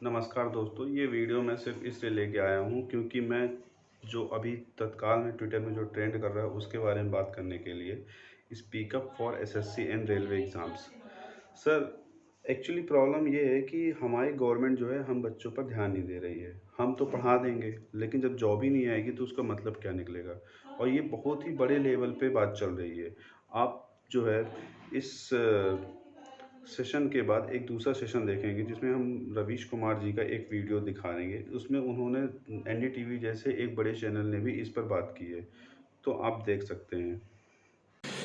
नमस्कार दोस्तों, ये वीडियो मैं सिर्फ इसलिए लेके आया हूँ क्योंकि मैं जो अभी तत्काल में ट्विटर में जो ट्रेंड कर रहा है उसके बारे में बात करने के लिए speak up for SSC and railway exams. Sir, actually problem ये है कि हमारी गवर्नमेंट जो है हम बच्चों पर ध्यान नहीं दे रही है। हम तो पढ़ा देंगे लेकिन जब जॉब ही नहीं आएगी तो उसका मतलब क्या निकलेगा। और ये बहुत ही बड़े लेवल पे बात चल रही है। आप जो है इस सेशन के बाद एक दूसरा सेशन देखेंगे जिसमें हम रवीश कुमार जी का एक वीडियो दिखाएंगे। उसमें उन्होंने एनडीटीवी जैसे एक बड़े चैनल ने भी इस पर बात की है, तो आप देख सकते हैं।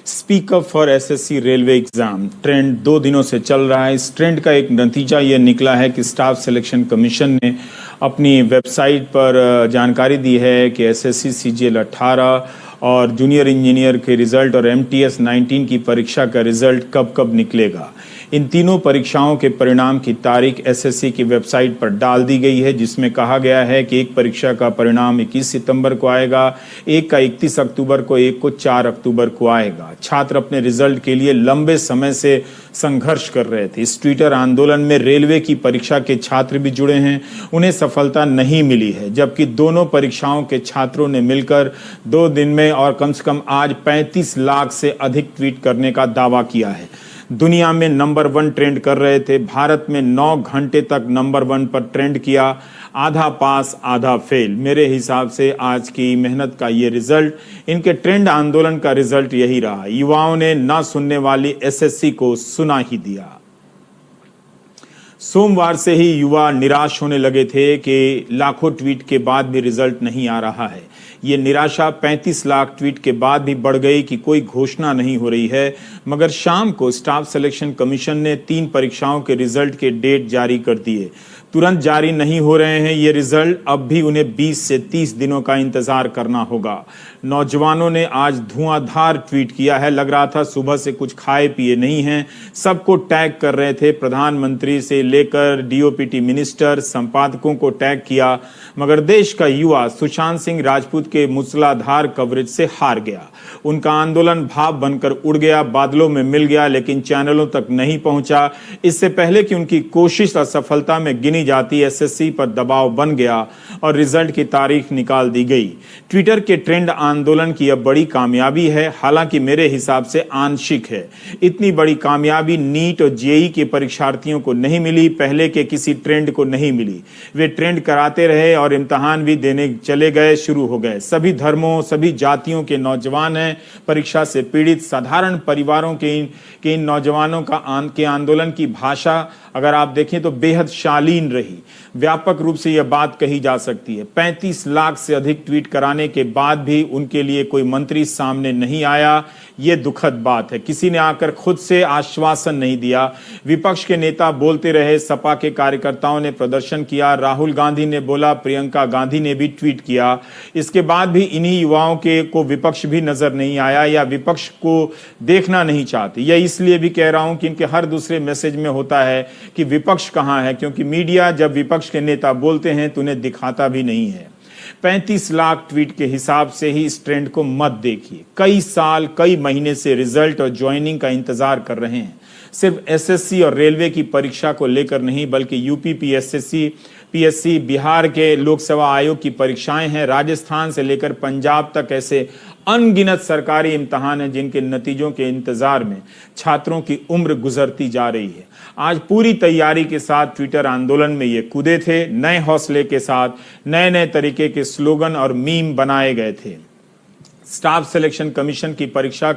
Speak up for SSC railway exam trend 2 दिनों से चल रहा है। इस ट्रेंड का एक नतीजा यह निकला है कि स्टाफ सिलेक्शन कमीशन ने अपनी वेबसाइट पर जानकारी दी है कि एसएससी सीजीएल 18 और जूनियर इंजीनियर के रिजल्ट और एमटीएस 19 की परीक्षा का रिजल्ट कब कब निकलेगा। इन तीनों परीक्षाओं के परिणाम की तारीख एसएससी की वेबसाइट पर डाल दी गई है, जिसमें कहा गया है कि एक परीक्षा का परिणाम 21 सितंबर को आएगा, एक का 31 अक्टूबर को, एक को 4 अक्टूबर को आएगा। छात्र अपने रिजल्ट के लिए लंबे समय से संघर्ष कर रहे थे। इस ट्विटर आंदोलन में रेलवे की परीक्षा के छात्र भी जुड़े हैं। उन्हें सफलता नहीं मिली है, जबकि दोनों परीक्षाओं के छात्रों ने मिलकर 2 दिन में और कम से कम आज 35 लाख से अधिक ट्वीट करने का दावा किया है। दुनिया में नंबर 1 ट्रेंड कर रहे थे। भारत में 9 घंटे तक नंबर 1 पर ट्रेंड किया। आधा पास आधा फेल। मेरे हिसाब से आज की मेहनत का ये रिजल्ट, इनके ट्रेंड आंदोलन का रिजल्ट यही रहा। युवाओं ने ना सुनने वाली एसएससी को सुना ही दिया। सोमवार से ही युवा निराश होने लगे थे कि लाखों ट्वीट के बाद भी रिजल्ट नहीं आ रहा है। ये निराशा 35 लाख ट्वीट के बाद भी बढ़ गई कि कोई घोषणा नहीं हो रही है। मगर शाम को स्टाफ सिलेक्शन कमीशन ने 3 परीक्षाओं के रिजल्ट के डेट जारी कर दिए। तुरंत जारी नहीं हो रहे हैं ये रिजल्ट, अब भी उन्हें 20 से 30 दिनों का इंतजार करना होगा। नौजवानों ने आज धुआंधार ट्वीट किया है। लग रहा था सुबह से कुछ खाए पिए नहीं हैं। सबको टैग कर रहे थे, प्रधानमंत्री से लेकर डीओपीटी मिनिस्टर, संपादकों को टैग किया। मगर देश का युवा सुशांत सिंह राजपूत के मूसलाधार कवरेज से हार गया। उनका आंदोलन भाप बनकर उड़ गया, बादलों में मिल गया, लेकिन चैनलों तक नहीं पहुंचा। इससे पहले कि उनकी कोशिश असफलता में गिनी जाती, एसएससी पर दबाव बन गया और रिजल्ट की तारीख निकाल दी गई। ट्विटर के ट्रेंड आंदोलन की यह बड़ी कामयाबी है, हालांकि मेरे हिसाब से आंशिक है। इतनी बड़ी कामयाबी नीट और जेईई के परीक्षार्थियों को नहीं मिली, पहले के किसी ट्रेंड को नहीं मिली। वे ट्रेंड कराते रहे और इम्तहान भी देने चले गए, शुरू हो गए। सभी धर्मों, सभी जातियों के नौजवान हैं परीक्षा से पीड़ित। साधारण परिवारों के इन नौजवानों के आंदोलन की भाषा अगर आप देखें तो बेहद शालीन रही। व्यापक रूप से यह बात कही जा सकती है। 35 लाख से अधिक ट्वीट कराने के बाद भी उनके लिए कोई मंत्री सामने नहीं आया। यह दुखद बात है। किसी ने आकर खुद से आश्वासन नहीं दिया। विपक्ष के नेता बोलते रहे, सपा के कार्यकर्ताओं ने प्रदर्शन किया, राहुल गांधी ने बोला, प्रियंका गांधी ने भी ट्वीट किया। इसके बाद भी इन्हीं युवाओं को विपक्ष भी नजर नहीं आया या विपक्ष को देखना नहीं चाहते। यह इसलिए भी कह रहा हूं कि इनके हर दूसरे मैसेज में होता है कि विपक्ष कहां है, क्योंकि मीडिया जब विपक्ष के नेता बोलते हैं तो उन्हें दिखाता भी नहीं है। 35 लाख ट्वीट के हिसाब से ही इस ट्रेंड को मत देखिए। कई साल, कई महीने से रिजल्ट और ज्वाइनिंग का इंतजार कर रहे हैं। सिर्फ एसएससी और रेलवे की परीक्षा को लेकर नहीं, बल्कि यूपी पीएससी, बिहार के लोकसेवा आयोग की परीक्षाएं हैं, राजस्थान से लेकर पंजाब तक ऐसे अनगिनत सरकारी इम्तहान हैं जिनके नतीजों के इंतजार में छात्रों की उम्र गुजरती जा रही है। आज पूरी तैयारी के साथ ट्विटर आंदोलन में ये कूदे थे। नए हौसले के साथ नए नए तरीके के स्लोगन और मीम बनाए गए थे। स्टाफ सिलेक्शन कमीशन की परीक्षा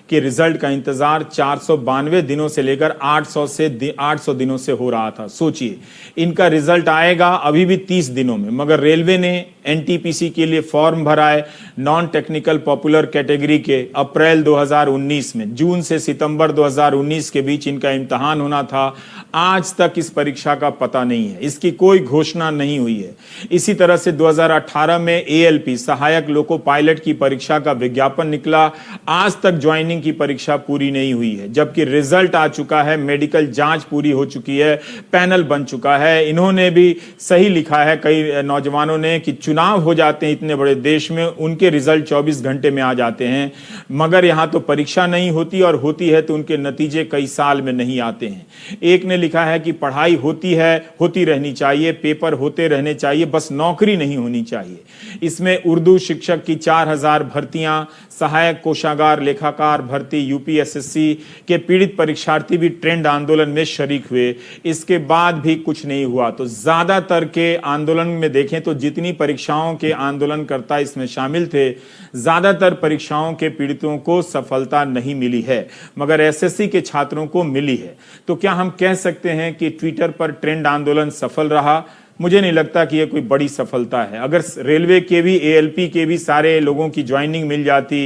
के रिजल्ट का इंतजार 492 दिनों से लेकर 800 दिनों से हो रहा था। सोचिए, इनका रिजल्ट आएगा अभी भी 30 दिनों में। मगर रेलवे ने एनटीपीसी के लिए फॉर्म भरा है नॉन टेक्निकल पॉपुलर कैटेगरी के अप्रैल 2019 में। जून से सितंबर 2019 के बीच इनका इम्तहान होना था। आज तक इस परीक्षा का पता नहीं है, इसकी कोई घोषणा नहीं हुई है। इसी तरह से 2018 में एएलपी सहायक लोको पायलट की परीक्षा का विज्ञापन निकला। आज तक ज्वाइनिंग ज्वाइनिंग की परीक्षा पूरी नहीं हुई है, जबकि रिजल्ट आ चुका है, मेडिकल जांच पूरी हो चुकी है, पैनल बन चुका है। इन्होंने भी सही लिखा है कई नौजवानों ने कि चुनाव हो जाते हैं इतने बड़े देश में, उनके रिजल्ट 24 घंटे में आ जाते हैं, मगर यहाँ तो परीक्षा नहीं होती, और होती है तो उनके नतीजे कई साल में नहीं आते हैं। एक ने लिखा है कि पढ़ाई होती है, होती रहनी चाहिए, पेपर होते रहने चाहिए, बस नौकरी नहीं होनी चाहिए। इसमें उर्दू शिक्षक की 4000 भर्तियां, सहायक कोषागार लेखाकार भर्ती, यूपीएसएससी के पीड़ित परीक्षार्थी भी ट्रेंड आंदोलन में शरीक हुए, इसके बाद भी कुछ नहीं हुआ। तो ज्यादातर के आंदोलन में देखें तो जितनी परीक्षाओं के आंदोलनकर्ता इसमें शामिल थे, ज्यादातर परीक्षाओं के पीड़ितों को सफलता नहीं मिली है, मगर एसएससी के छात्रों को मिली है। तो क्या हम कह सकते हैं कि ट्विटर पर ट्रेंड आंदोलन सफल रहा? मुझे नहीं लगता कि यह कोई बड़ी सफलता है। अगर रेलवे के भी, एएलपी के भी सारे लोगों की ज्वाइनिंग मिल जाती,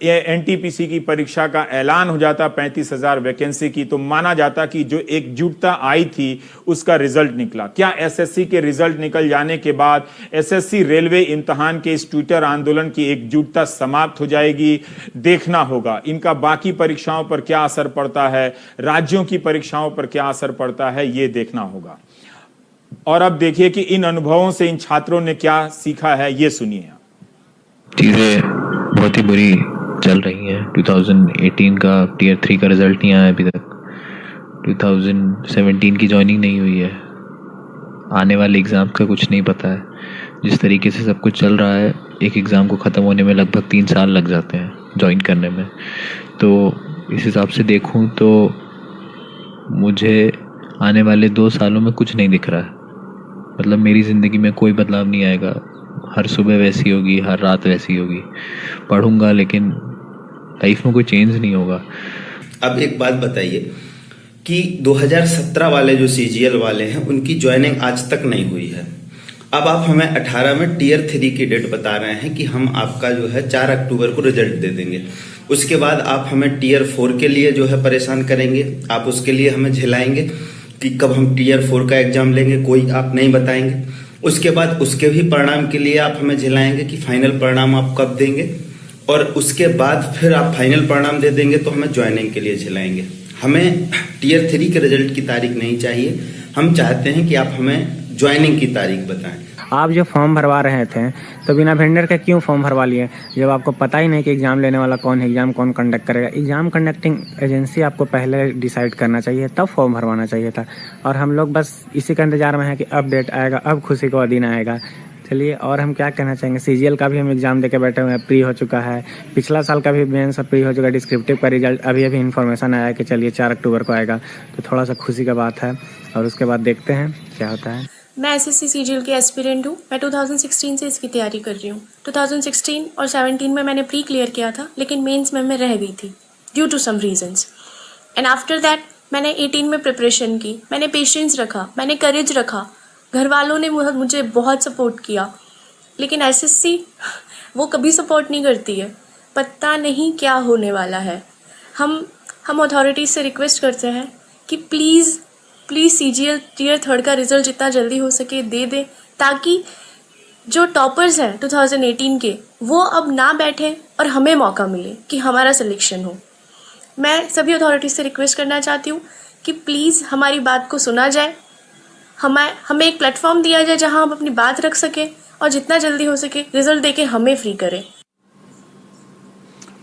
एनटीपीसी की परीक्षा का ऐलान हो जाता 35,000 वैकेंसी की, तो माना जाता कि जो एकजुटता आई थी उसका रिजल्ट निकला। क्या एसएससी के रिजल्ट निकल जाने के बाद एसएससी रेलवे इम्तिहान के इस ट्विटर आंदोलन की एकजुटता समाप्त हो जाएगी? देखना होगा। इनका बाकी परीक्षाओं पर क्या असर पड़ता है, राज्यों की परीक्षाओं पर क्या असर पड़ता है, ये देखना होगा। और अब देखिए कि इन अनुभवों से इन छात्रों ने क्या सीखा है, ये सुनिए। चीज़ें बहुत ही बुरी चल रही हैं। 2018 का टीयर 3 का रिजल्ट नहीं आया अभी तक, 2017 की ज्वाइनिंग नहीं हुई है, आने वाले एग्ज़ाम का कुछ नहीं पता है। जिस तरीके से सब कुछ चल रहा है, एक एग्ज़ाम को ख़त्म होने में लगभग 3 साल लग जाते हैं ज्वाइन करने में। तो इस हिसाब से देखूं तो मुझे आने वाले 2 सालों में कुछ नहीं दिख रहा है। मतलब मेरी ज़िंदगी में कोई बदलाव नहीं आएगा, हर सुबह वैसी होगी, हर रात वैसी होगी। पढ़ूंगा लेकिन लाइफ में कोई चेंज नहीं होगा। अब एक बात बताइए कि 2017 वाले जो सीजीएल वाले हैं उनकी ज्वाइनिंग आज तक नहीं हुई है। अब आप हमें 18 में टीयर 3 की डेट बता रहे हैं कि हम आपका जो है 4 अक्टूबर को रिजल्ट दे देंगे। उसके बाद आप हमें टीयर 4 के लिए जो है परेशान करेंगे, आप उसके लिए हमें झिलाएंगे कि कब हम टीयर 4 का एग्जाम लेंगे, कोई आप नहीं बताएंगे। उसके बाद उसके भी परिणाम के लिए आप हमें झिलाएंगे कि फाइनल परिणाम आप कब देंगे, और उसके बाद फिर आप फाइनल परिणाम दे देंगे तो हमें ज्वाइनिंग के लिए झिलाएंगे। हमें टीयर 3 के रिजल्ट की तारीख नहीं चाहिए, हम चाहते हैं कि आप हमें ज्वाइनिंग की तारीख बताएं। आप जो फॉर्म भरवा रहे थे तो बिना वेंडर के क्यों फॉर्म भरवा लिए, जब आपको पता ही नहीं कि एग्ज़ाम लेने वाला कौन है, एग्ज़ाम कौन कंडक्ट करेगा। एग्ज़ाम कंडक्टिंग एजेंसी आपको पहले डिसाइड करना चाहिए, तब फॉर्म भरवाना चाहिए था। और हम लोग बस इसी का इंतजार में है कि अब डेट आएगा, अब खुशी का दिन आएगा। चलिए, और हम क्या कहना चाहेंगे, सीजीएल का भी हम एग्ज़ाम देके बैठे हुए हैं, प्री हो चुका है, पिछला साल का भी मेंस प्री हो चुका है, डिस्क्रिप्टिव का रिजल्ट अभी इन्फॉर्मेशन आया कि चलिए 4 अक्टूबर को आएगा, तो थोड़ा सा खुशी का बात है। और उसके बाद देखते हैं क्या होता है। मैं एसएससी सीजीएल की एस्पिरेंट हूँ। मैं 2016 से इसकी तैयारी कर रही हूँ। 2016 और 17 में मैंने प्री क्लियर किया था, लेकिन मेंस में मैं रह गई थी due to some reasons. And after that मैंने 18 में प्रिपरेशन की, मैंने पेशेंस रखा, मैंने करेज रखा, घर वालों ने मुझे बहुत सपोर्ट किया। लेकिन एसएससी वो कभी सपोर्ट नहीं करती है, पता नहीं क्या होने वाला है। हम अथॉरिटीज़ से रिक्वेस्ट करते हैं कि प्लीज़ सीजीएल टीयर 3 का रिज़ल्ट जितना जल्दी हो सके दे दें, ताकि जो टॉपर्स हैं 2018 के वो अब ना बैठें और हमें मौका मिले कि हमारा सिलेक्शन हो। मैं सभी अथॉरिटीज़ से रिक्वेस्ट करना चाहती हूँ कि प्लीज़ हमारी बात को सुना जाए, हमें एक प्लेटफॉर्म दिया जाए जहाँ हम अपनी बात रख सकें, और जितना जल्दी हो सके रिज़ल्ट देके हमें फ्री करें।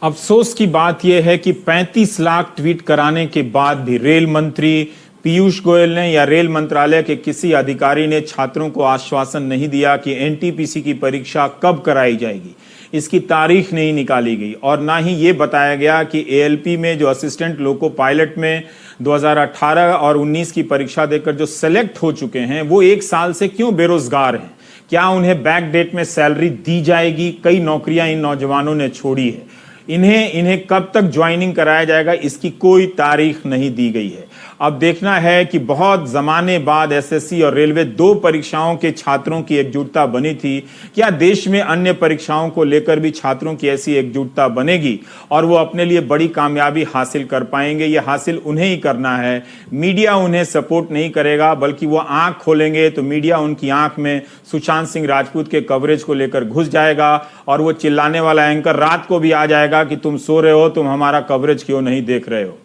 अफसोस की बात यह है कि 35 लाख ट्वीट कराने के बाद भी रेल मंत्री पीयूष गोयल ने या रेल मंत्रालय के किसी अधिकारी ने छात्रों को आश्वासन नहीं दिया कि एनटीपीसी की परीक्षा कब कराई जाएगी। इसकी तारीख नहीं निकाली गई, और ना ही ये बताया गया कि एएलपी में जो असिस्टेंट लोको पायलट में 2018 और 19 की परीक्षा देकर जो सेलेक्ट हो चुके हैं वो 1 साल से क्यों बेरोजगार हैं। क्या उन्हें बैक डेट में सैलरी दी जाएगी? कई नौकरियां इन नौजवानों ने छोड़ी है। इन्हें कब तक ज्वाइनिंग कराया जाएगा, इसकी कोई तारीख नहीं दी गई है। अब देखना है कि बहुत जमाने बाद एसएससी और रेलवे दो परीक्षाओं के छात्रों की एकजुटता बनी थी। क्या देश में अन्य परीक्षाओं को लेकर भी छात्रों की ऐसी एकजुटता बनेगी और वो अपने लिए बड़ी कामयाबी हासिल कर पाएंगे? ये हासिल उन्हें ही करना है। मीडिया उन्हें सपोर्ट नहीं करेगा, बल्कि वो आंख खोलेंगे तो मीडिया उनकी आंख में सुशांत सिंह राजपूत के कवरेज को लेकर घुस जाएगा और वो चिल्लाने वाला एंकर रात को भी आ जाएगा कि तुम सो रहे हो, तुम हमारा कवरेज क्यों नहीं देख रहे हो।